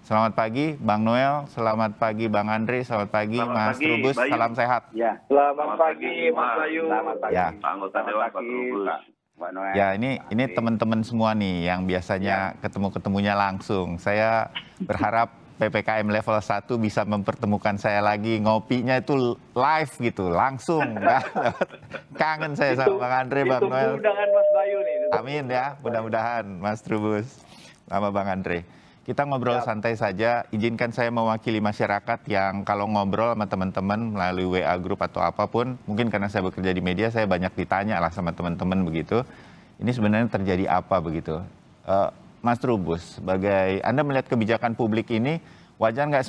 Selamat pagi Bang Noel, selamat pagi Bang Andre, selamat pagi Selamat Mas pagi, Trubus, Bayu. salam sehat. Ya, Selamat pagi, Mas Bayu. selamat pagi. Ya. Pak anggota Selamat Dewan Pak pagi, Trubus. Mbak Noel. Ya, ini teman-teman semua nih yang biasanya ketemu-ketemunya langsung. Saya berharap PPKM level 1 bisa mempertemukan saya lagi, ngopinya itu live gitu, langsung. Kangen saya sama Bang Andre, Bang Noel. Itu undangan Mas Bayu nih. Amin ya, mudah-mudahan Mas Trubus sama Bang Andre. Kita ngobrol santai saja, izinkan saya mewakili masyarakat yang kalau ngobrol sama teman-teman melalui WA Group atau apapun, mungkin karena saya bekerja di media, saya banyak ditanya lah sama teman-teman begitu. Ini sebenarnya terjadi apa begitu? Mas Trubus, sebagai Anda melihat kebijakan publik ini, wajar nggak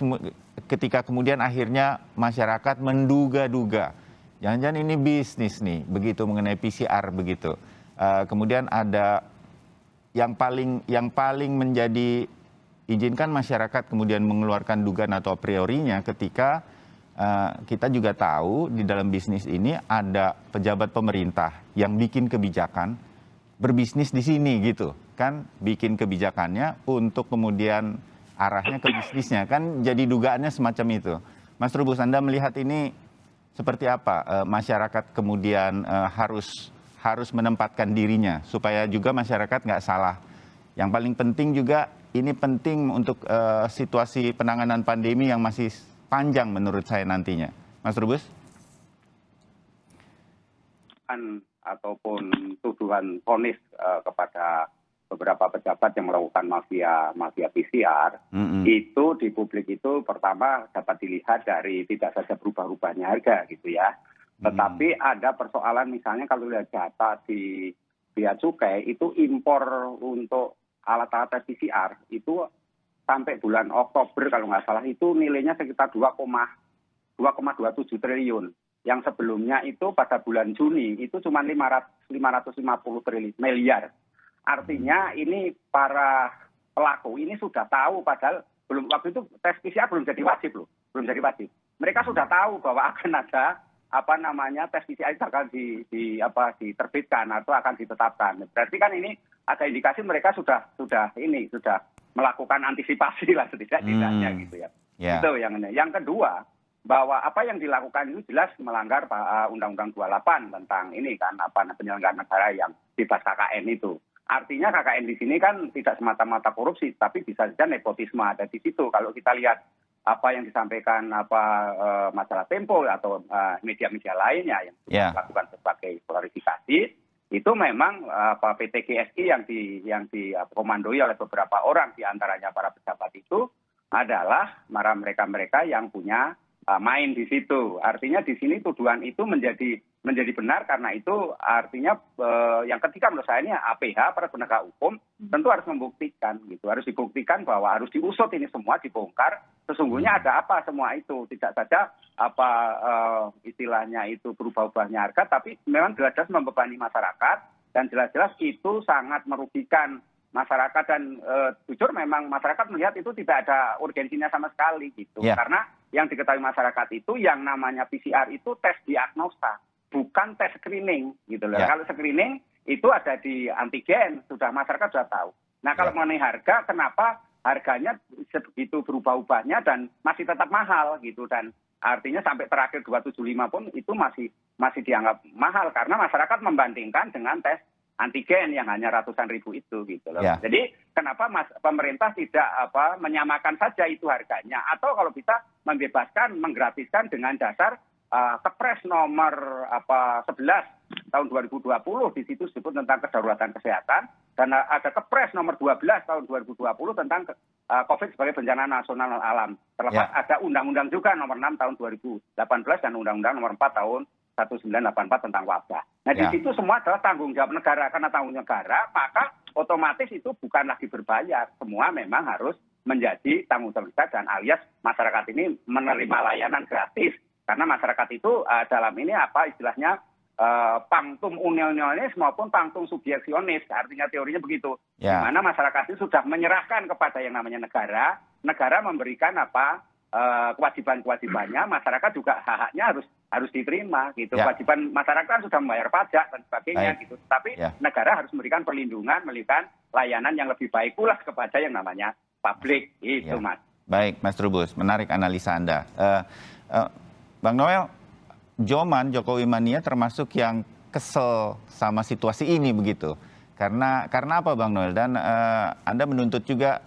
ketika kemudian akhirnya masyarakat menduga-duga, jangan-jangan ini bisnis nih, begitu mengenai PCR begitu. Kemudian ada yang paling menjadi izinkan masyarakat kemudian mengeluarkan dugaan atau a priorinya ketika kita juga tahu di dalam bisnis ini ada pejabat pemerintah yang bikin kebijakan berbisnis di sini gitu kan, bikin kebijakannya untuk kemudian arahnya ke bisnisnya kan, jadi dugaannya semacam itu. Mas Trubus, Anda melihat ini seperti apa? Masyarakat kemudian harus menempatkan dirinya supaya juga masyarakat nggak salah. Yang paling penting juga ini penting untuk situasi penanganan pandemi yang masih panjang menurut saya nantinya. Mas Trubus? Ataupun tuduhan vonis kepada beberapa pejabat yang melakukan mafia PCR, itu di publik itu pertama dapat dilihat dari tidak saja berubah-ubahnya harga gitu ya. Tetapi ada persoalan misalnya kalau lihat data di Bea Cukai itu impor untuk alat-alat tes PCR itu sampai bulan Oktober kalau nggak salah itu nilainya sekitar 2,27 triliun. Yang sebelumnya itu pada bulan Juni itu cuma 550 miliar. Artinya ini para pelaku ini sudah tahu padahal belum waktu itu tes PCR belum jadi wajib loh, belum jadi wajib. Mereka sudah tahu bahwa akan ada tes PCR akan diterbitkan atau akan ditetapkan. Berarti kan ini ada indikasi mereka sudah melakukan antisipasi lah setidaknya gitu ya. Itu yang ini. Yang kedua, bahwa apa yang dilakukan itu jelas melanggar Undang-Undang 28 tentang ini kan penyelenggaraan negara yang bebas KKN itu. Artinya KKN di sini kan tidak semata-mata korupsi, tapi bisa saja nepotisme ada di situ. Kalau kita lihat apa yang disampaikan masalah Tempo atau media-media lainnya yang melakukan sebagai klarifikasi, itu memang PT GSI yang dikomandoi oleh beberapa orang, diantaranya para pejabat itu adalah mereka-mereka yang punya main di situ. Artinya di sini tuduhan itu menjadi benar karena itu artinya yang ketiga menurut saya ini APH para penegak hukum tentu harus membuktikan gitu, harus dibuktikan bahwa harus diusut ini semua, dibongkar sesungguhnya ada apa semua itu, tidak saja istilahnya itu berubah-ubahnya harga, tapi memang jelas-jelas membebani masyarakat dan jelas-jelas itu sangat merugikan masyarakat dan jujur memang masyarakat melihat itu tidak ada urgensinya sama sekali gitu. Karena yang diketahui masyarakat itu yang namanya PCR itu tes diagnosa, bukan tes screening gitu loh. Kalau screening itu ada di antigen, sudah masyarakat sudah tahu. Nah kalau mengenai harga, kenapa harganya sebegitu berubah-ubahnya dan masih tetap mahal gitu, dan artinya sampai terakhir 275 pun itu masih dianggap mahal karena masyarakat membandingkan dengan tes antigen yang hanya ratusan ribu itu gitu loh. Jadi kenapa pemerintah tidak menyamakan saja itu harganya, atau kalau bisa membebaskan, menggratiskan dengan dasar Kepres nomor 11 tahun 2020, di situ disebut tentang kedaruratan kesehatan, dan ada Kepres nomor 12 tahun 2020 tentang COVID sebagai bencana nasional alam. Terlepas ada undang-undang juga nomor 6 tahun 2018 dan undang-undang nomor 4 tahun 1984 tentang wabah. Nah di situ semua adalah tanggung jawab negara, karena tanggung jawab negara maka otomatis itu bukan lagi berbayar, semua memang harus menjadi tanggung jawab negara, dan alias masyarakat ini menerima layanan gratis. Karena masyarakat itu dalam ini istilahnya pangtum unionis maupun pangtum subjeksionis, artinya teorinya begitu. Di mana masyarakat itu sudah menyerahkan kepada yang namanya negara memberikan kewajiban-kewajibannya, masyarakat juga hak-haknya harus diterima gitu. Kewajiban masyarakat sudah membayar pajak dan sebagainya gitu. Tapi negara harus memberikan perlindungan, memberikan layanan yang lebih baik pula kepada yang namanya publik. Itu, Ya. Mas. Baik, Mas Trubus, menarik analisa Anda. Bang Noel, Jokowi Mania termasuk yang kesel sama situasi ini begitu. Karena apa Bang Noel? Dan Anda menuntut juga,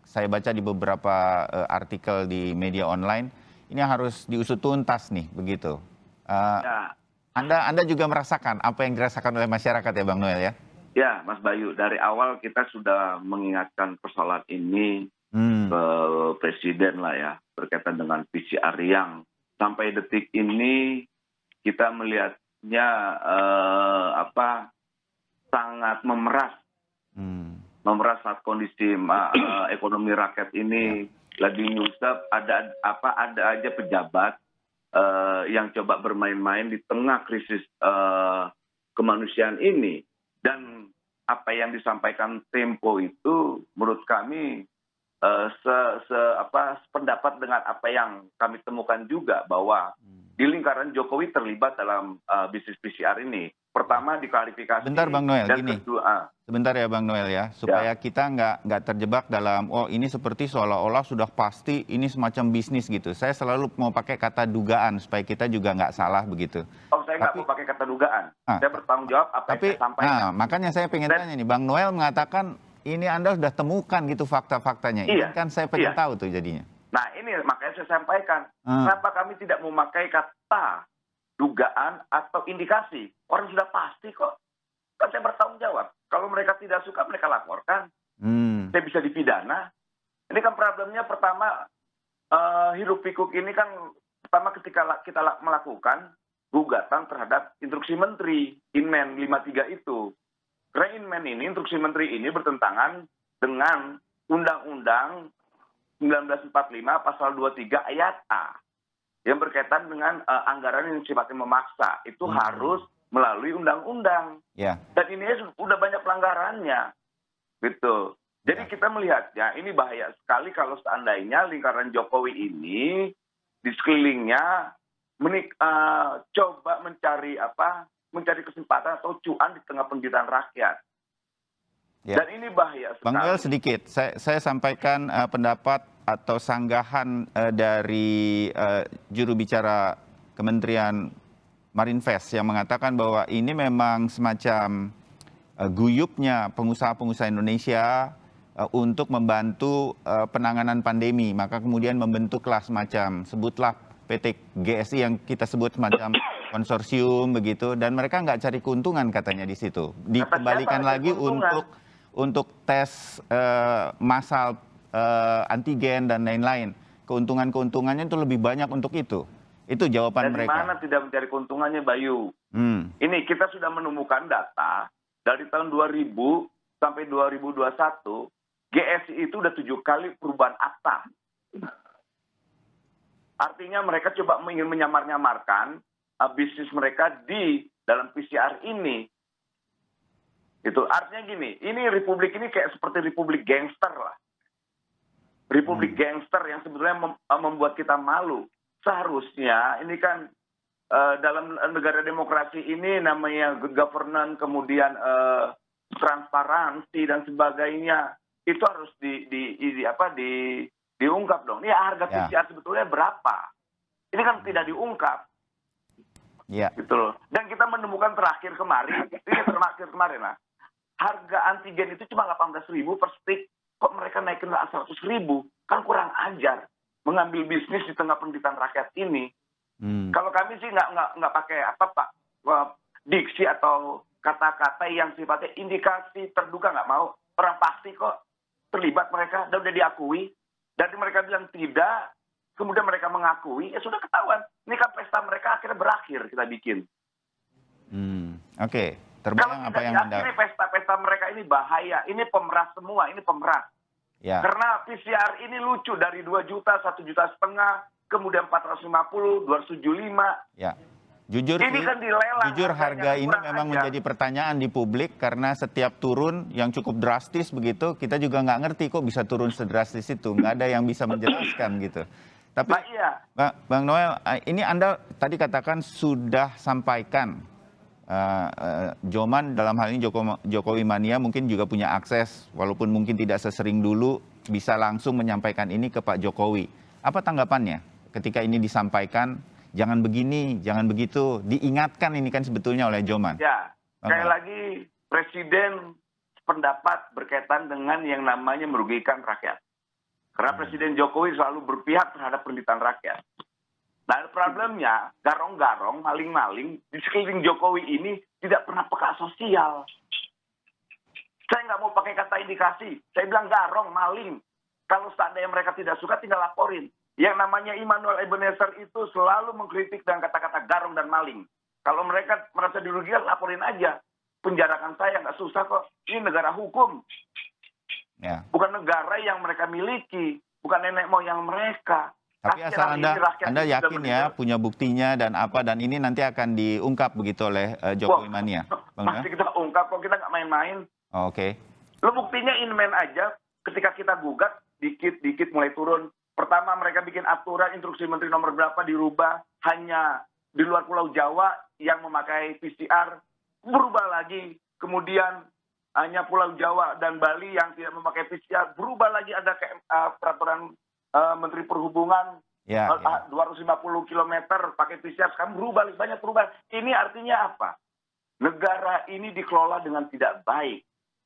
saya baca di beberapa artikel di media online, ini harus diusut tuntas nih begitu. Ya, Anda juga merasakan apa yang dirasakan oleh masyarakat ya Bang Noel ya? ya, Mas Bayu, dari awal kita sudah mengingatkan persoalan ini ke Presiden lah ya, berkaitan dengan PCR yang sampai detik ini kita melihatnya sangat memeras saat kondisi ekonomi rakyat ini lagi nyusap. Ada aja pejabat yang coba bermain-main di tengah krisis kemanusiaan ini. Dan apa yang disampaikan Tempo itu menurut kami sependapat dengan apa yang kami temukan juga, bahwa di lingkaran Jokowi terlibat dalam bisnis PCR ini. Pertama diklarifikasi. Bentar Bang Noel, dan gini. kedua, Sebentar ya Bang Noel ya, supaya kita nggak terjebak dalam, oh ini seperti seolah-olah sudah pasti ini semacam bisnis gitu. Saya selalu mau pakai kata dugaan supaya kita juga nggak salah begitu. saya nggak mau pakai kata dugaan. Saya bertanggung jawab apa yang saya sampaikan. Makanya saya pengen tanya nih, Bang Noel mengatakan ini Anda sudah temukan gitu fakta-faktanya. Ini kan saya pengen tahu tuh jadinya. Nah ini makanya saya sampaikan, kenapa kami tidak memakai kata dugaan atau indikasi. Orang sudah pasti kok. Kan saya bertanggung jawab. Kalau mereka tidak suka, mereka laporkan. Saya bisa dipidana. Ini kan problemnya pertama, hiruk pikuk ini kan pertama ketika kita melakukan gugatan terhadap instruksi menteri, Inmen 53 itu. Karena Inmen ini, instruksi menteri ini bertentangan dengan Undang-Undang 1945 pasal 23 ayat A. Yang berkaitan dengan anggaran yang sifatnya memaksa. Itu harus melalui undang-undang. Ya. Dan ini sudah banyak pelanggarannya. Gitu. Jadi kita melihatnya ini bahaya sekali kalau seandainya lingkaran Jokowi ini di sekelilingnya coba mencari kesempatan atau cuan di tengah penderitaan rakyat. Ya. Dan ini bahaya sekali. Bang Noel sedikit, saya sampaikan pendapat atau sanggahan dari juru bicara Kementerian Marinvest yang mengatakan bahwa ini memang semacam guyupnya pengusaha-pengusaha Indonesia untuk membantu penanganan pandemi. Maka kemudian membentuklah semacam, sebutlah PT GSI yang kita sebut semacam konsorsium begitu. Dan mereka nggak cari keuntungan katanya di situ. Dikembalikan lagi untuk tes massal antigen dan lain-lain. Keuntungannya itu lebih banyak untuk itu. Itu jawaban mereka. Dari mana tidak mencari keuntungannya, Bayu? Ini kita sudah menemukan data dari tahun 2000 sampai 2021, GSI itu udah 7 kali perubahan akta. Artinya mereka coba ingin menyamar-nyamarkan bisnis mereka di dalam PCR ini. Itu artinya gini, ini republik ini kayak seperti republik gangster lah. Republik gangster yang sebetulnya membuat kita malu. Seharusnya ini kan dalam negara demokrasi ini namanya good governance, kemudian transparansi dan sebagainya, itu harus diungkap dong. Ini harga PCR sebetulnya berapa? Ini kan tidak diungkap. Gitu loh. Dan kita menemukan terakhir kemarin lah, harga antigen itu cuma 18.000 per stick. Kok mereka naikin 100.000? Kan kurang ajar. Mengambil bisnis di tengah penderitaan rakyat ini. Kalau kami sih nggak pakai diksi atau kata-kata yang sifatnya indikasi terduga, nggak mau. Orang pasti kok terlibat mereka, dan udah diakui. Dari mereka bilang tidak, kemudian mereka mengakui, ya sudah ketahuan. Ini kan pesta mereka akhirnya berakhir kita bikin. Oke, terbayang apa yang Anda... Kalau pesta-pesta mereka ini bahaya. Ini pemeras semua, ini pemeras. Ya. Karena PCR ini lucu, dari 2 juta, 1,5 juta, kemudian 450, 275. Ya. Jujur ini sih, kan dilelang, jujur harga ini memang menjadi pertanyaan di publik karena setiap turun yang cukup drastis begitu, kita juga nggak ngerti kok bisa turun sedrastis itu. Nggak ada yang bisa menjelaskan gitu. Tapi Bang Noel, ini Anda tadi katakan sudah sampaikan Joman dalam hal ini Jokowi Mania mungkin juga punya akses, walaupun mungkin tidak sesering dulu bisa langsung menyampaikan ini ke Pak Jokowi. Apa tanggapannya ketika ini disampaikan, jangan begini, jangan begitu, diingatkan ini kan sebetulnya oleh Joman? Ya, sekali lagi Presiden pendapat berkaitan dengan yang namanya merugikan rakyat. Karena Presiden Jokowi selalu berpihak terhadap penderitaan rakyat. Nah, problemnya garong-garong, maling-maling di sekeliling Jokowi ini tidak pernah peka sosial. Saya nggak mau pakai kata indikasi. Saya bilang garong, maling. Kalau seandainya mereka tidak suka, tinggal laporin. Yang namanya Immanuel Ebenezer itu selalu mengkritik dengan kata-kata garong dan maling. Kalau mereka merasa dirugikan, laporin aja. Penjarakan saya nggak susah kok. Ini negara hukum. Ya. Bukan negara yang mereka miliki. Bukan nenek moyang mereka. Tapi asal Anda yakin ya punya buktinya dan apa, dan ini nanti akan diungkap begitu oleh Jokowi Mania. Pasti kita ungkap kok, kita nggak main-main. Oh, oke. Lo buktinya inmen aja, ketika kita gugat, dikit-dikit mulai turun. Pertama mereka bikin aturan instruksi menteri nomor berapa dirubah, hanya di luar Pulau Jawa yang memakai PCR, berubah lagi. Kemudian hanya Pulau Jawa dan Bali yang tidak memakai PCR, berubah lagi, ada peraturan Menteri Perhubungan, 250 km pakai PCR, sekarang berubah, banyak perubahan. Ini artinya apa? Negara ini dikelola dengan tidak baik.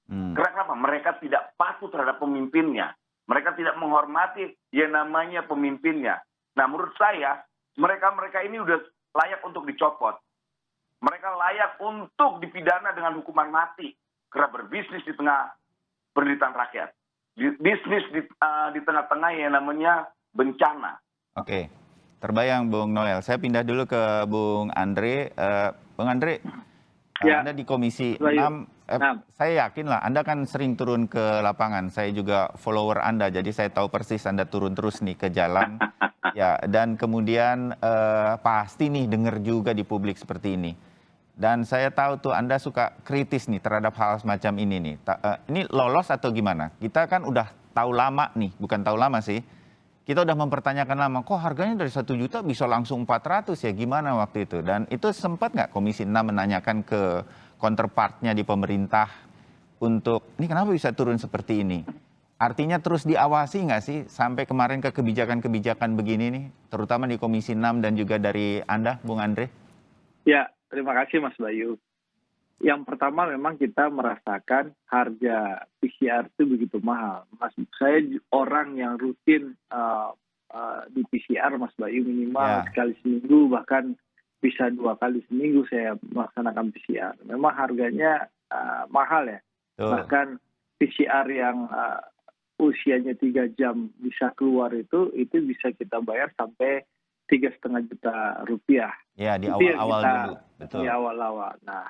Karena kenapa? Mereka tidak patuh terhadap pemimpinnya. Mereka tidak menghormati yang namanya pemimpinnya. Nah, menurut saya, mereka ini udah layak untuk dicopot. Mereka layak untuk dipidana dengan hukuman mati. Karena berbisnis di tengah penderitaan rakyat. Bisnis di tengah-tengah yang namanya bencana. Oke. Terbayang, Bung Noel. Saya pindah dulu ke Bung Andre. Bung Andre, ya. Anda di Komisi 6, saya yakin lah Anda kan sering turun ke lapangan. Saya juga follower Anda, jadi saya tahu persis Anda turun terus nih ke jalan. Ya, dan kemudian pasti nih dengar juga di publik seperti ini. Dan saya tahu tuh Anda suka kritis nih terhadap hal semacam ini nih. Ini lolos atau gimana? Kita kan udah tahu lama nih, bukan tahu lama sih. Kita udah mempertanyakan lama, kok harganya dari 1 juta bisa langsung 400 ya, gimana waktu itu? Dan itu sempat nggak Komisi 6 menanyakan ke counterpartnya di pemerintah untuk, ini kenapa bisa turun seperti ini? Artinya terus diawasi nggak sih sampai kemarin ke kebijakan-kebijakan begini nih, terutama di Komisi 6 dan juga dari Anda, Bung Andre? Ya, terima kasih Mas Bayu. Yang pertama memang kita merasakan harga PCR itu begitu mahal. Mas, saya orang yang rutin di PCR, Mas Bayu, minimal sekali seminggu, bahkan bisa 2 kali seminggu saya melaksanakan PCR. Memang harganya mahal ya. Bahkan PCR yang usianya 3 jam bisa keluar itu bisa kita bayar sampai 3,5 juta rupiah. Ya, di awal-awal dulu. Betul. Di awal-awal. Nah,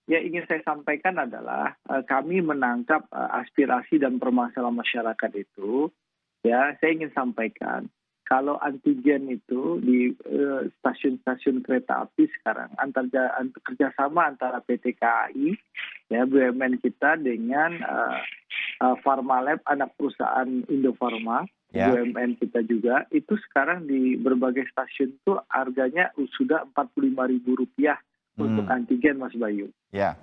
yang ingin saya sampaikan adalah kami menangkap aspirasi dan permasalahan masyarakat itu. Ya, saya ingin sampaikan kalau antigen itu di stasiun-stasiun kereta api sekarang kerjasama antara PT KAI, ya BUMN kita dengan Pharmalab, anak perusahaan Indofarma, BUMN kita juga, itu sekarang di berbagai stasiun itu harganya sudah Rp45.000 untuk antigen, Mas Bayu.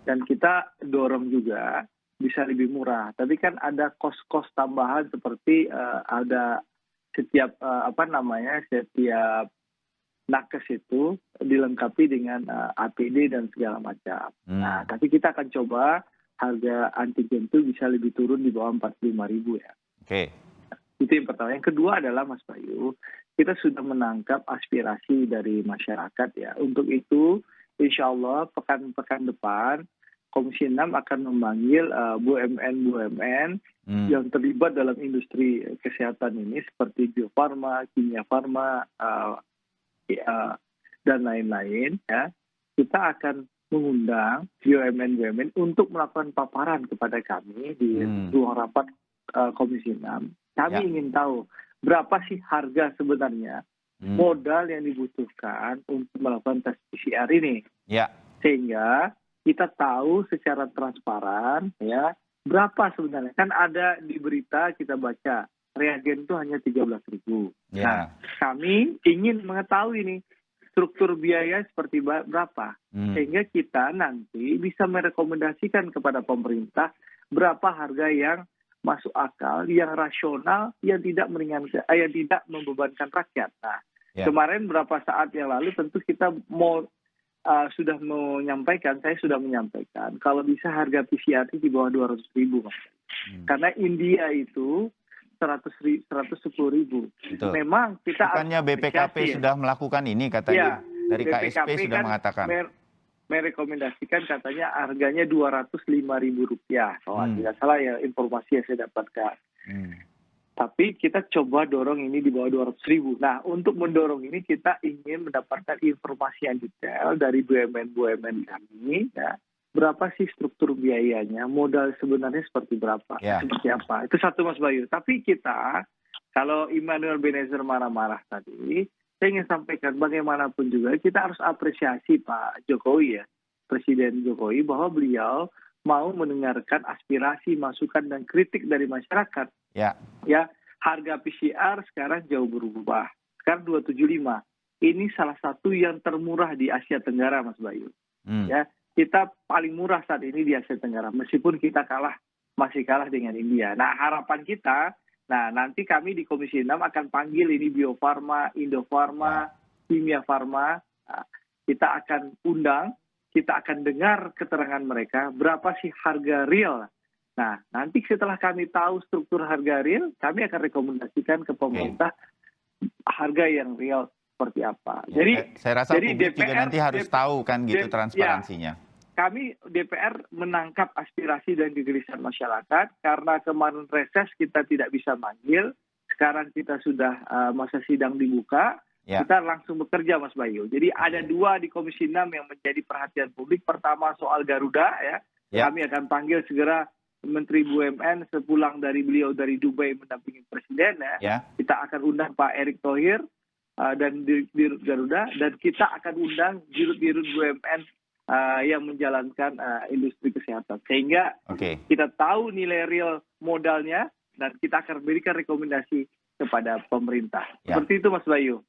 Dan kita dorong juga bisa lebih murah. Tapi kan ada kos-kos tambahan seperti ada setiap setiap nakes itu dilengkapi dengan APD dan segala macam. Nah, tapi kita akan coba harga antigen itu bisa lebih turun di bawah Rp45.000 ya. Oke. Itu yang pertama. Yang kedua adalah, Mas Bayu, kita sudah menangkap aspirasi dari masyarakat ya. Untuk itu, insya Allah pekan-pekan depan Komisi 6 akan memanggil BUMN yang terlibat dalam industri kesehatan ini seperti Bio Farma, Kimia Farma, dan lain-lain. Ya. Kita akan mengundang BUMN untuk melakukan paparan kepada kami di ruang rapat Komisi 6. Kami ingin tahu berapa sih harga sebenarnya modal yang dibutuhkan untuk melakukan tes PCR ini. Sehingga kita tahu secara transparan ya berapa sebenarnya. Kan ada di berita kita baca reagen itu hanya 13.000. Nah, kami ingin mengetahui nih struktur biaya seperti berapa. Sehingga kita nanti bisa merekomendasikan kepada pemerintah berapa harga yang masuk akal, yang rasional, yang tidak meringankan, yang tidak membebankan rakyat. Nah, kemarin beberapa saat yang lalu tentu kita sudah menyampaikan, saya sudah menyampaikan, kalau bisa harga PCR di bawah 200.000, Mas. Karena India itu 110.000. Memang kita bukannya BPKP sudah melakukan ini katanya, dari KSP BPKP sudah mengatakan. Merekomendasikan katanya harganya Rp205.000. Kalau tidak salah ya informasi yang saya dapatkan. Tapi kita coba dorong ini di bawah 200.000. Nah, untuk mendorong ini kita ingin mendapatkan informasi yang detail dari BUMN-BUMN kami. Ya. Berapa sih struktur biayanya, modal sebenarnya seperti berapa, seperti apa. Itu satu, Mas Bayu. Tapi kita, kalau Immanuel Benazir marah-marah tadi, saya ingin sampaikan bagaimanapun juga kita harus apresiasi Pak Jokowi ya, Presiden Jokowi, bahwa beliau mau mendengarkan aspirasi, masukan dan kritik dari masyarakat. Ya, harga PCR sekarang jauh berubah. Sekarang 275. Ini salah satu yang termurah di Asia Tenggara, Mas Bayu. Ya, kita paling murah saat ini di Asia Tenggara, meskipun kita masih kalah dengan India. Nah, harapan kita. Nah, nanti kami di Komisi 6 akan panggil ini Bio Farma, Indo Farma, Kimia Farma. Kita akan undang, kita akan dengar keterangan mereka, berapa sih harga real. Nah, nanti setelah kami tahu struktur harga real, kami akan rekomendasikan ke pemerintah harga yang real seperti apa. Jadi saya rasa publik juga nanti harus tahu kan gitu transparansinya. Kami DPR menangkap aspirasi dan kegelisahan masyarakat karena kemarin reses kita tidak bisa manggil. Sekarang kita sudah masa sidang dibuka, kita langsung bekerja, Mas Bayu. Jadi ada dua di Komisi 6 yang menjadi perhatian publik. Pertama soal Garuda ya. Kami akan panggil segera Menteri BUMN sepulang dari beliau dari Dubai mendampingi Presiden ya. Kita akan undang Pak Erick Thohir dan Dirut Garuda, dan kita akan undang dirut-dirut BUMN yang menjalankan industri kesehatan. Sehingga kita tahu nilai real modalnya dan kita akan berikan rekomendasi kepada pemerintah. Seperti itu, Mas Bayu.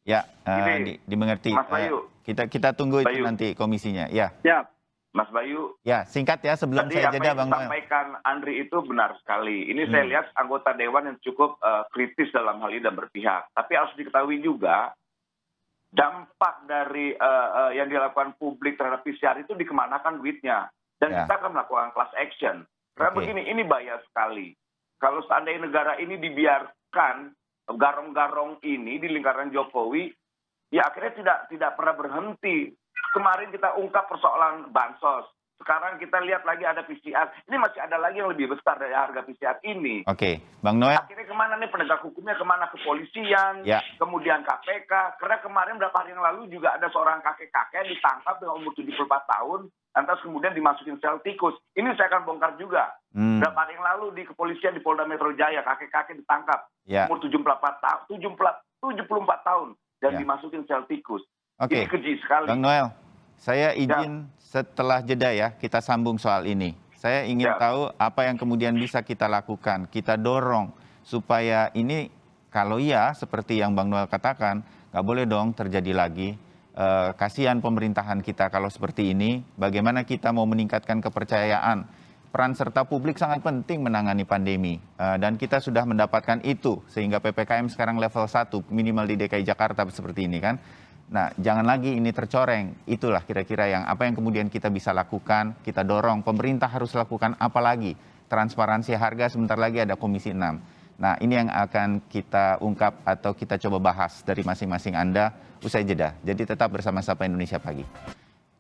Dimengerti. Mas Bayu. Kita tunggu itu nanti komisinya. Siap. Mas Bayu. Singkat ya sebelum saya jeda, Bang. Tadi apa yang disampaikan Andri itu benar sekali. Ini saya lihat anggota Dewan yang cukup kritis dalam hal ini dan berpihak. Tapi harus diketahui juga, dampak dari yang dilakukan publik terhadap PCR itu dikemanakan duitnya. Dan kita akan melakukan class action. Karena begini, ini bahaya sekali. Kalau seandainya negara ini dibiarkan garong-garong ini di lingkaran Jokowi, ya akhirnya tidak pernah berhenti. Kemarin kita ungkap persoalan bansos. Sekarang kita lihat lagi ada PCR. Ini masih ada lagi yang lebih besar dari harga PCR ini. Bang Noel. Akhirnya kemana nih penegak hukumnya, kemana? Kepolisian, kemudian KPK. Karena kemarin beberapa hari yang lalu juga ada seorang kakek-kakek ditangkap dengan umur 74 tahun, lantas kemudian dimasukin sel tikus. Ini saya akan bongkar juga. Beberapa hari yang lalu di kepolisian di Polda Metro Jaya, kakek-kakek ditangkap umur 74 tahun dan dimasukin sel tikus. Ini keji sekali. Bang Noel, saya izin setelah jeda ya, kita sambung soal ini. Saya ingin tahu apa yang kemudian bisa kita lakukan, kita dorong supaya ini kalau seperti yang Bang Noel katakan, nggak boleh dong terjadi lagi. Kasihan pemerintahan kita kalau seperti ini. Bagaimana kita mau meningkatkan kepercayaan? Peran serta publik sangat penting menangani pandemi. Dan kita sudah mendapatkan itu sehingga PPKM sekarang level 1 minimal di DKI Jakarta seperti ini kan. Nah, jangan lagi ini tercoreng. Itulah kira-kira apa yang kemudian kita bisa lakukan, kita dorong. Pemerintah harus lakukan apa lagi? Transparansi harga, sebentar lagi ada Komisi 6. Nah, ini yang akan kita ungkap atau kita coba bahas dari masing-masing Anda usai jeda. Jadi tetap bersama Sapa Indonesia Pagi.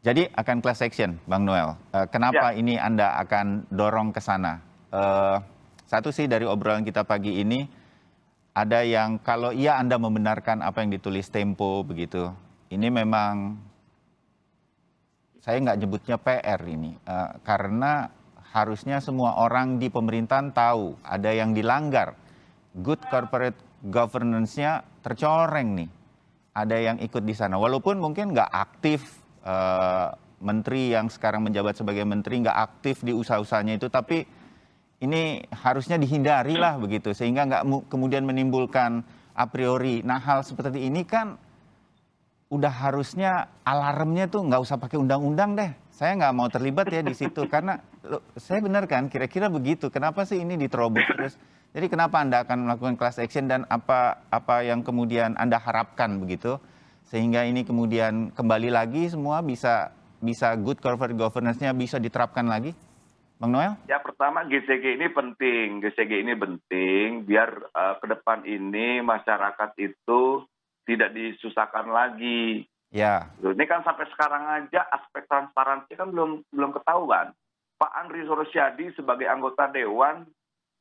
Jadi akan class action, Bang Noel. Kenapa ini Anda akan dorong ke sana? Satu sih dari obrolan kita pagi ini, ada yang kalau Anda membenarkan apa yang ditulis Tempo begitu, ini memang saya nggak nyebutnya PR ini, karena harusnya semua orang di pemerintahan tahu ada yang dilanggar. Good corporate governance-nya tercoreng nih. Ada yang ikut di sana, walaupun mungkin nggak aktif, menteri yang sekarang menjabat sebagai menteri nggak aktif di usaha-usahanya itu, tapi ini harusnya dihindari lah begitu, sehingga nggak kemudian menimbulkan a priori. Nah, hal seperti ini kan udah harusnya alarmnya tuh nggak usah pakai undang-undang deh. Saya nggak mau terlibat ya di situ, karena saya benar kan? Kira-kira begitu. Kenapa sih ini diterobos terus? Jadi kenapa Anda akan melakukan class action dan apa yang kemudian Anda harapkan begitu? Sehingga ini kemudian kembali lagi semua bisa good corporate governance-nya bisa diterapkan lagi? Bang Noel? Ya pertama GCG ini penting. GCG ini penting biar ke depan ini masyarakat itu tidak disusahkan lagi. Ya. Ini kan sampai sekarang aja aspek transparansi kan belum ketahuan. Pak Andri Sorosyadi sebagai anggota dewan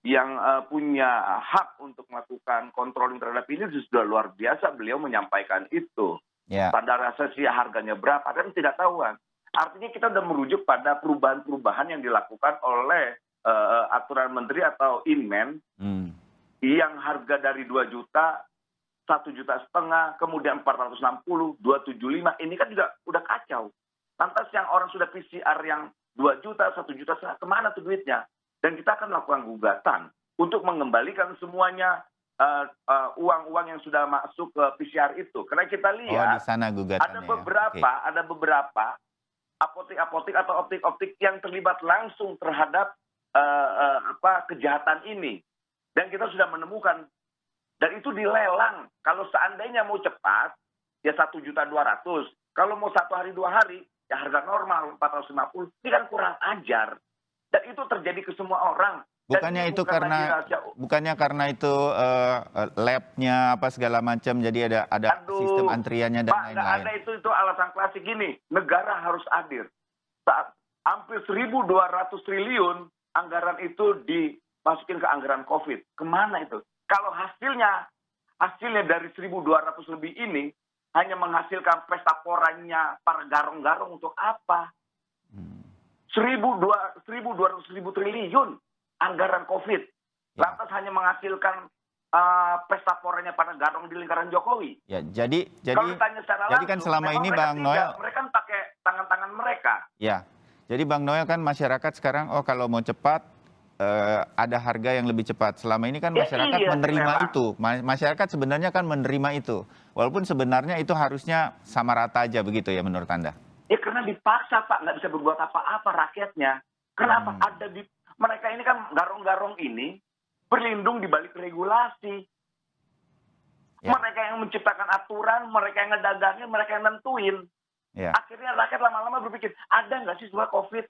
yang punya hak untuk melakukan controlling terhadap ini sudah luar biasa, beliau menyampaikan itu. Ya. Standar asasi harganya berapa kan tidak tahuan. Artinya kita sudah merujuk pada perubahan-perubahan yang dilakukan oleh aturan menteri atau Inmen yang harga dari 2 juta 1,5 juta, kemudian 460, 275, ini kan juga udah kacau. Lantas yang orang sudah PCR yang 2 juta, 1,5 juta, kemana tuh duitnya? Dan kita akan melakukan gugatan untuk mengembalikan semuanya uang-uang yang sudah masuk ke PCR itu. Karena kita lihat di sana gugatannya, ada beberapa apotek-apotek atau optik-optik yang terlibat langsung terhadap kejahatan ini. Dan kita sudah menemukan. Dan itu dilelang. Kalau seandainya mau cepat, ya 1,2 juta. Kalau mau 1 hari 2 hari, ya harga normal 450. Ini kan kurang ajar. Dan itu terjadi ke semua orang. Bukannya itu karena itu labnya apa segala macam, jadi ada sistem antriannya dan lain-lain. Pak, nggak ada itu alasan klasik gini. Negara harus hadir. Saat hampir 1.200 triliun anggaran itu dimasukin ke anggaran COVID. Kemana itu? Kalau hasilnya dari 1.200 lebih ini hanya menghasilkan pesta poranya para garong-garong untuk apa? 1.200 triliun anggaran COVID. Lantas hanya menghasilkan pesta poranya para garong di lingkaran Jokowi. Ya, jadi kalau ditanya secara langsung, kan selama ini Bang Noel, mereka kan pakai tangan-tangan mereka. Ya, jadi Bang Noel kan masyarakat sekarang kalau mau cepat ada harga yang lebih cepat. Selama ini kan masyarakat menerima itu. Masyarakat sebenarnya kan menerima itu. Walaupun sebenarnya itu harusnya sama rata aja begitu ya menurut Anda? Ya karena dipaksa Pak, nggak bisa berbuat apa-apa rakyatnya. Kenapa? Mereka ini kan garong-garong ini berlindung di balik regulasi. Ya. Mereka yang menciptakan aturan, mereka yang ngedagangin, mereka yang nentuin. Ya. Akhirnya rakyat lama-lama berpikir, ada nggak sih sebuah COVID?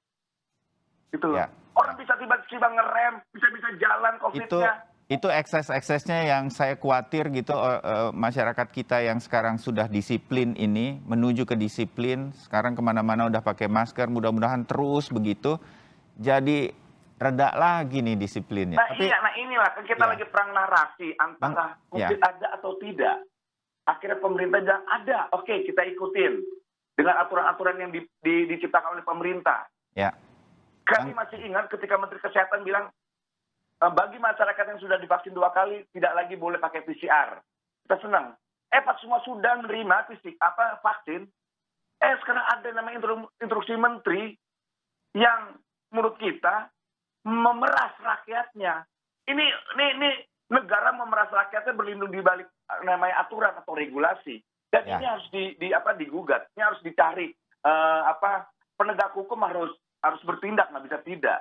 Gitu loh. Ya. Orang bisa tiba-tiba ngerem, bisa jalan COVID-nya. Itu ekses-eksesnya yang saya khawatir gitu, masyarakat kita yang sekarang sudah disiplin ini, menuju ke disiplin, sekarang kemana-mana udah pakai masker, mudah-mudahan terus begitu, jadi reda lagi nih disiplinnya. Nah inilah, kita lagi perang narasi antara COVID ada atau tidak. Akhirnya pemerintah bilang ada, oke kita ikutin. Dengan aturan-aturan yang diciptakan oleh pemerintah. Ya. Kami masih ingat ketika Menteri Kesehatan bilang, bagi masyarakat yang sudah divaksin 2 kali, tidak lagi boleh pakai PCR. Kita senang. Pas semua sudah menerima vaksin, sekarang ada namanya instruksi Menteri yang menurut kita memeras rakyatnya. Ini negara memeras rakyatnya berlindung di balik namanya aturan atau regulasi. Dan ini harus digugat. Ini harus dicari penegak hukum harus bertindak, nggak bisa tidak.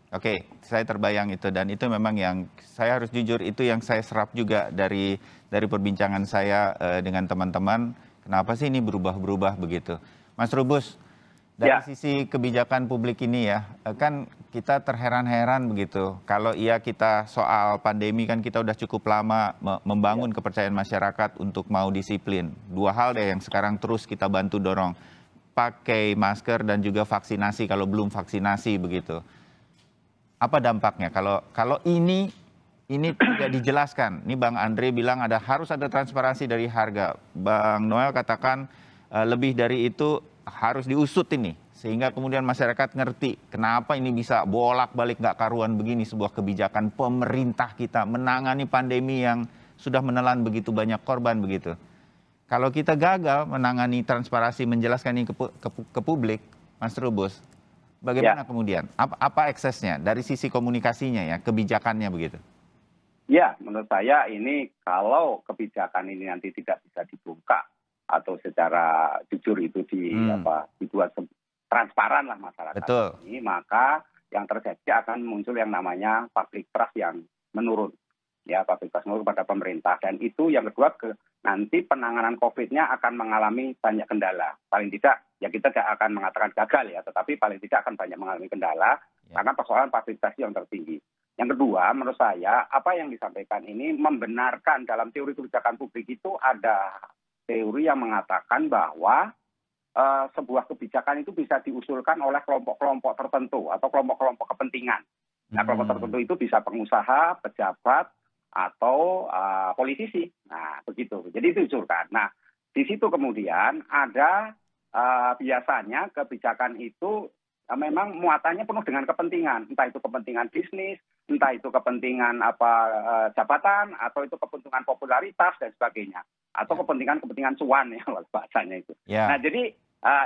Oke, saya terbayang itu, dan itu memang yang saya harus jujur, itu yang saya serap juga dari perbincangan saya dengan teman-teman. Kenapa sih ini berubah-berubah begitu? Mas Trubus, dari sisi kebijakan publik ini ya, kan kita terheran-heran begitu. Kalau kita soal pandemi kan kita udah cukup lama membangun kepercayaan masyarakat untuk mau disiplin. 2 hal deh yang sekarang terus kita bantu dorong. Pakai masker dan juga vaksinasi kalau belum vaksinasi begitu. Apa dampaknya kalau ini tidak dijelaskan? Ini Bang Andre bilang harus ada transparansi dari harga. Bang Noel katakan lebih dari itu harus diusut ini sehingga kemudian masyarakat ngerti kenapa ini bisa bolak-balik nggak karuan begini, sebuah kebijakan pemerintah kita menangani pandemi yang sudah menelan begitu banyak korban begitu. Kalau kita gagal menangani transparansi, menjelaskan ini ke publik, Mas Trubus, bagaimana kemudian? Apa eksesnya dari sisi komunikasinya ya, kebijakannya begitu? Ya, menurut saya ini kalau kebijakan ini nanti tidak bisa dibuka atau secara jujur itu dibuat transparan lah masyarakat Betul. ini, maka yang terjadi akan muncul yang namanya public trust yang menurun. Ya, public trust menurun pada pemerintah. Dan itu yang kedua, nanti penanganan COVID-nya akan mengalami banyak kendala. Paling tidak, ya kita tidak akan mengatakan gagal ya, tetapi paling tidak akan banyak mengalami kendala karena persoalan public trust yang tertinggi. Yang kedua, menurut saya, apa yang disampaikan ini membenarkan dalam teori kebijakan publik itu ada teori yang mengatakan bahwa sebuah kebijakan itu bisa diusulkan oleh kelompok-kelompok tertentu atau kelompok-kelompok kepentingan. Nah, kelompok tertentu itu bisa pengusaha, pejabat, atau politisi. Nah, begitu. Jadi itu diusulkan. Nah, di situ kemudian ada biasanya kebijakan itu memang muatannya penuh dengan kepentingan, entah itu kepentingan bisnis, entah itu kepentingan jabatan, atau itu kepentingan popularitas dan sebagainya, atau kepentingan cuan ya bahasanya itu. Nah, jadi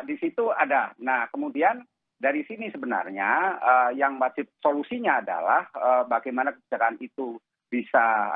di situ ada. Nah, kemudian dari sini sebenarnya yang wajib solusinya adalah bagaimana kebijakan itu bisa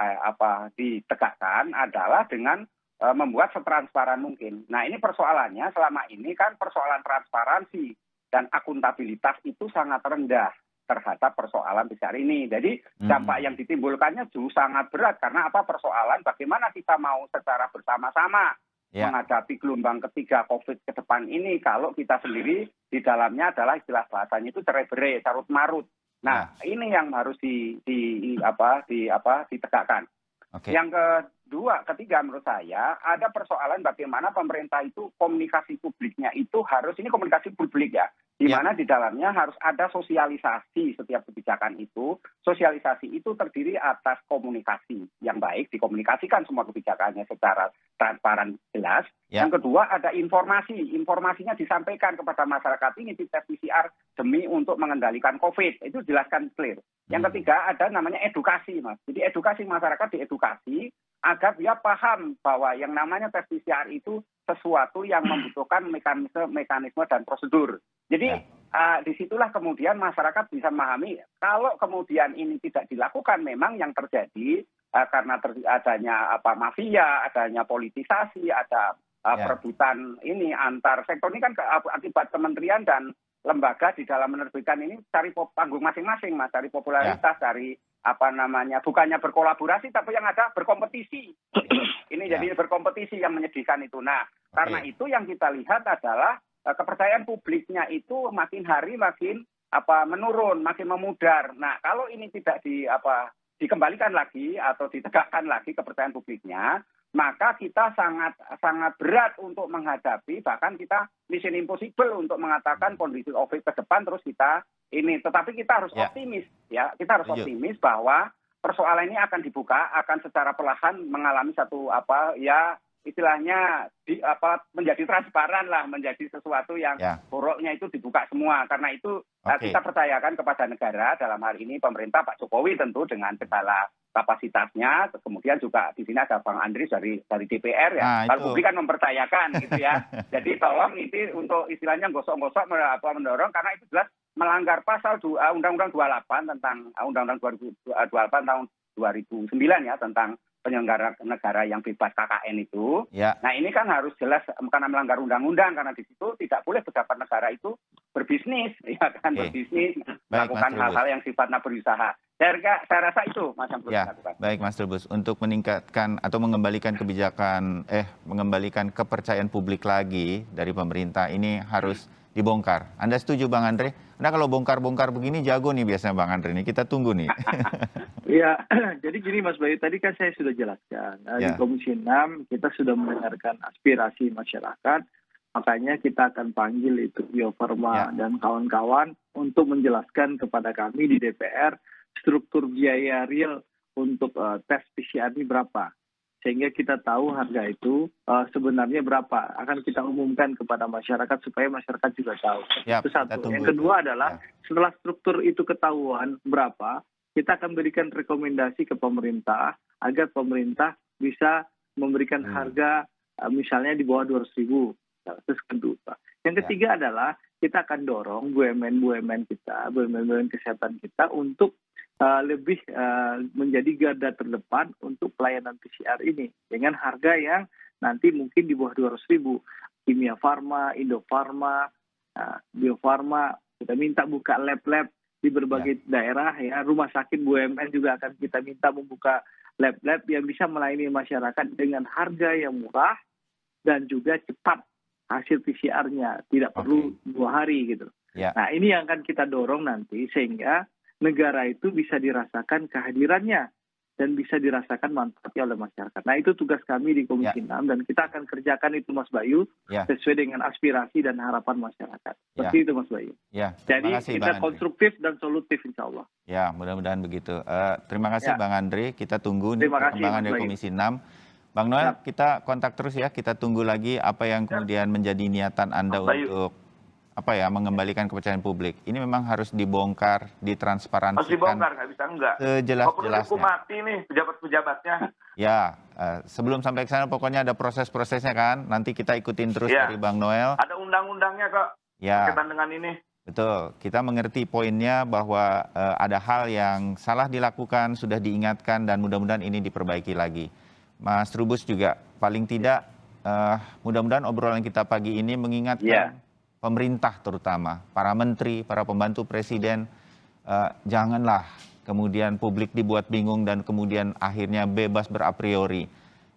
ditegakkan adalah dengan membuat setransparan mungkin. Nah, ini persoalannya selama ini kan persoalan transparansi dan akuntabilitas itu sangat rendah terhadap persoalan besar ini. Jadi dampak yang ditimbulkannya justru sangat berat karena persoalan bagaimana kita mau secara bersama-sama menghadapi gelombang ketiga COVID ke depan ini kalau kita sendiri di dalamnya adalah istilah bahasanya itu cerai-berai, carut-marut. Nah, ini yang harus ditegakkan. Okay. Yang ketiga menurut saya ada persoalan bagaimana pemerintah itu komunikasi publiknya itu harus, ini komunikasi publik ya, di mana di dalamnya harus ada sosialisasi setiap kebijakan itu. Sosialisasi itu terdiri atas komunikasi yang baik, dikomunikasikan semua kebijakannya secara transparan jelas. Yang kedua ada informasinya disampaikan kepada masyarakat ini di tes PCR demi untuk mengendalikan COVID, itu jelaskan clear. Yang ketiga ada namanya edukasi, Mas. Jadi edukasi masyarakat, diedukasi agar dia paham bahwa yang namanya tes PCR itu sesuatu yang membutuhkan mekanisme dan prosedur. Jadi disitulah kemudian masyarakat bisa memahami kalau kemudian ini tidak dilakukan memang yang terjadi karena adanya mafia, adanya politisasi, ada perebutan ini antar sektor ini kan akibat kementerian dan lembaga di dalam menerbitkan ini cari panggung masing-masing, Mas, cari popularitas, cari bukannya berkolaborasi tapi yang ada berkompetisi. Ini jadi berkompetisi yang menyedihkan itu. Nah, karena itu yang kita lihat adalah kepercayaan publiknya itu makin hari makin menurun, makin memudar. Nah, kalau ini tidak dikembalikan lagi atau ditegakkan lagi kepercayaan publiknya, maka kita sangat berat untuk menghadapi, bahkan kita mission impossible untuk mengatakan kondisi COVID ke depan terus kita ini. Tetapi kita harus optimis ya, kita harus optimis bahwa persoalan ini akan dibuka, akan secara perlahan mengalami satu istilahnya menjadi transparan lah, menjadi sesuatu yang boroknya itu dibuka semua. Karena itu kita percayakan kepada negara, dalam hal ini pemerintah Pak Jokowi tentu dengan segala kapasitasnya. Kemudian juga di sini ada Bang Andri dari DPR ya. Kalau publik kan mempercayakan gitu ya. Jadi tolong itu untuk istilahnya gosok-gosok mendorong, karena itu jelas melanggar pasal Undang-Undang 28 tentang Undang-Undang 2028 tahun 2009 ya, tentang penyelenggara negara yang bebas KKN itu. Nah, ini kan harus jelas karena melanggar undang-undang, karena di situ tidak boleh pejabat negara itu berbisnis, ya kan, berbisnis, melakukan hal-hal yang sifatnya berusaha. Saya rasa itu Mas yang perlu dilakukan. Baik, Mas Trubus, untuk meningkatkan atau mengembalikan mengembalikan kepercayaan publik lagi dari pemerintah ini harus dibongkar. Anda setuju, Bang Andre? Nah, kalau bongkar-bongkar begini jago nih biasanya Bang Andre nih. Kita tunggu nih. Ya, jadi gini Mas Bayu, tadi kan saya sudah jelaskan. Di Komisi 6 kita sudah mendengarkan aspirasi masyarakat. Makanya kita akan panggil itu Bio Farma dan kawan-kawan untuk menjelaskan kepada kami di DPR struktur biaya real untuk tes PCR ini berapa. Sehingga kita tahu harga itu sebenarnya berapa. Akan kita umumkan kepada masyarakat supaya masyarakat juga tahu. Itu satu. Yang kedua adalah setelah struktur itu ketahuan berapa, kita akan berikan rekomendasi ke pemerintah agar pemerintah bisa memberikan harga misalnya di bawah 200.000. Terus kedua. Yang ketiga adalah kita akan dorong BUMN kita, BUMN kesehatan kita untuk lebih menjadi garda terdepan untuk pelayanan PCR ini dengan harga yang nanti mungkin di bawah 200.000. Kimia Farma, Indo Farma, Bio Farma, kita minta buka lab-lab di berbagai daerah, ya. Rumah sakit BUMN juga akan kita minta membuka lab-lab yang bisa melayani masyarakat dengan harga yang murah dan juga cepat hasil PCR-nya, tidak perlu 2 hari gitu. Ya. Nah, ini yang akan kita dorong nanti sehingga negara itu bisa dirasakan kehadirannya dan bisa dirasakan manfaatnya oleh masyarakat. Nah, itu tugas kami di Komisi 6 dan kita akan kerjakan itu, Mas Bayu, sesuai dengan aspirasi dan harapan masyarakat. Seperti itu, Mas Bayu. Ya, jadi kasih, kita Bang konstruktif dan solutif, insya Allah. Ya, mudah-mudahan begitu. Terima kasih Bang Andre, kita tunggu nih perkembangan dari Komisi 6. Bang Noel, kita kontak terus ya, kita tunggu lagi apa yang kemudian menjadi niatan Anda untuk mengembalikan kepercayaan publik. Ini memang harus dibongkar, ditransparansikan. Harus dibongkar, nggak bisa enggak. Sejelas-jelasnya. Hukum mati nih pejabat-pejabatnya. Ya, sebelum sampai ke sana pokoknya ada proses-prosesnya kan. Nanti kita ikutin terus dari Bang Noel. Ada undang-undangnya kok. Ya. Berkaitan dengan ini. Betul, kita mengerti poinnya bahwa ada hal yang salah dilakukan, sudah diingatkan dan mudah-mudahan ini diperbaiki lagi. Mas Trubus juga paling tidak mudah-mudahan obrolan kita pagi ini mengingatkan pemerintah terutama, para menteri, para pembantu presiden, janganlah kemudian publik dibuat bingung dan kemudian akhirnya bebas berapriori.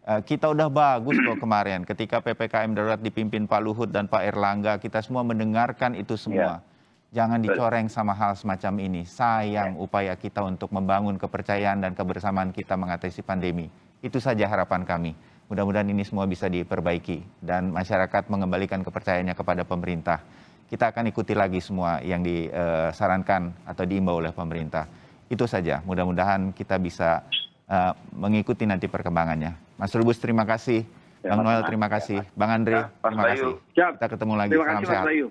Kita udah bagus kok kemarin ketika PPKM darurat dipimpin Pak Luhut dan Pak Erlangga, kita semua mendengarkan itu semua. Jangan dicoreng sama hal semacam ini. Sayang upaya kita untuk membangun kepercayaan dan kebersamaan kita mengatasi pandemi. Itu saja harapan kami. Mudah-mudahan ini semua bisa diperbaiki dan masyarakat mengembalikan kepercayaannya kepada pemerintah. Kita akan ikuti lagi semua yang disarankan atau diimbau oleh pemerintah. Itu saja, mudah-mudahan kita bisa mengikuti nanti perkembangannya. Mas Trubus, terima kasih. Bang Noel, terima kasih. Bang Andre, terima kasih. Kita ketemu lagi. Terima kasih, Mas Bayu.